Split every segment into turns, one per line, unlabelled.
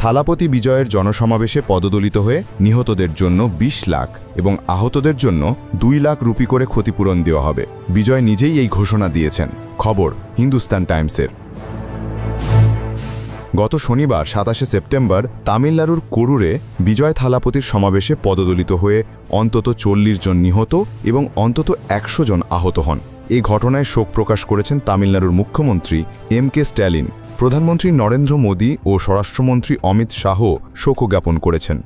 থালাপতি বিজয়ের জনসমাবেশে পদদলিত হয়ে নিহতদের জন্য ২০ লাখ এবং আহতদের জন্য ২ লাখ রুপি করে ক্ষতিপূরণ দেওয়া হবে। বিজয় নিজেই এই ঘোষণা দিয়েছেন। খবর হিন্দুস্তান টাইমসের। গত শনিবার ২৭ সেপ্টেম্বর তামিলনাড়ুর করুরে বিজয় থালাপতির সমাবেশে পদদলিত হয়ে অন্তত ৪০ জন নিহত এবং অন্তত ১০০ জন আহত হন। এই ঘটনায় শোক প্রকাশ করেছেন তামিলনাড়ুর মুখ্যমন্ত্রী এম.কে. স্ট্যালিন। প্রধানমন্ত্রী নরেন্দ্র মোদী ও স্বরাষ্ট্রমন্ত্রী অমিত শাহ শোক জ্ঞাপন করেছেন।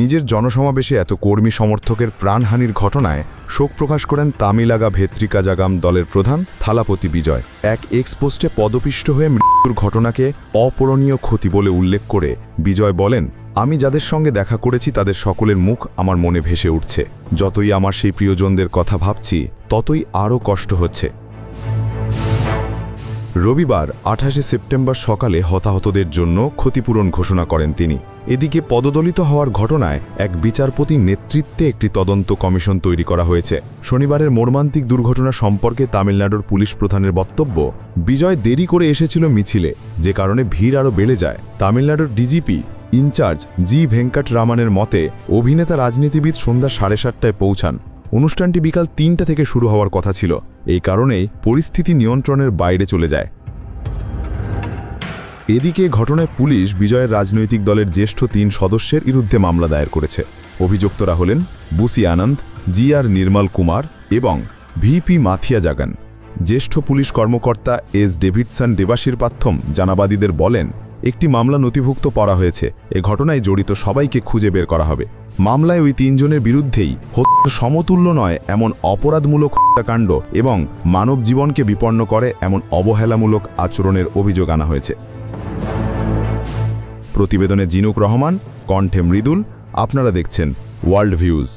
নিজের জনসমাবেশে এত কর্মী সমর্থকের প্রাণহানির ঘটনায় শোক প্রকাশ করেন তামিলাগা ভেত্রিকাজাগাম দলের প্রধান থালাপতি বিজয়। এক এক্সপোস্টে পদপিষ্ট হয়ে মৃত্যুর ঘটনাকে অপূরণীয় ক্ষতি বলে উল্লেখ করে বিজয় বলেন, আমি যাদের সঙ্গে দেখা করেছি তাদের সকলের মুখ আমার মনে ভেসে উঠছে। যতই আমার সেই প্রিয়জনদের কথা ভাবছি ততই আরও কষ্ট হচ্ছে। রবিবার ২৮ সেপ্টেম্বর সকালে হতাহতদের জন্য ক্ষতিপূরণ ঘোষণা করেন তিনি। এদিকে পদদলিত হওয়ার ঘটনায় এক বিচারপতির নেতৃত্বে একটি তদন্ত কমিশন তৈরি করা হয়েছে। শনিবারের মর্মান্তিক দুর্ঘটনা সম্পর্কে তামিলনাড়ুর পুলিশ প্রধানের বক্তব্য, বিজয় দেরি করে এসেছিল মিছিলে, যে কারণে ভিড় আরও বেড়ে যায়। তামিলনাড়ুর ডিজিপি ইনচার্জ জি ভেঙ্কট রামানের মতে, অভিনেতা রাজনীতিবিদ সন্ধ্যা 7:30টায় পৌঁছান। অনুষ্ঠানটি বিকাল ৩টা থেকে শুরু হওয়ার কথা ছিল। এই কারণেই পরিস্থিতি নিয়ন্ত্রণের বাইরে চলে যায়। এদিকে ঘটনায় পুলিশ বিজয়ের রাজনৈতিক দলের জ্যেষ্ঠ ৩ সদস্যের বিরুদ্ধে মামলা দায়ের করেছে। অভিযুক্তরা হলেন বুসি আনন্দ, জি.আর. নির্মল কুমার এবং ভিপি মাথিয়া জাগান। জ্যেষ্ঠ পুলিশ কর্মকর্তা এস ডেভিডসন দেবাশির পাথম জানাবাদীদের বলেন, একটি মামলা নথিভুক্ত করা হয়েছে। এ ঘটনায় জড়িত সবাইকে খুঁজে বের করা হবে। মামলায় ওই ৩ জনের বিরুদ্ধেই হত্যা সমতুল্য নয় এমন অপরাধমূলক হত্যাকাণ্ড এবং মানব জীবনকে বিপন্ন করে এমন অবহেলামূলক আচরণের অভিযোগ আনা হয়েছে। প্রতিবেদনে জিনুক রহমান, কণ্ঠে মৃদুল। আপনারা দেখছেন ওয়ার্ল্ড ভিউজ।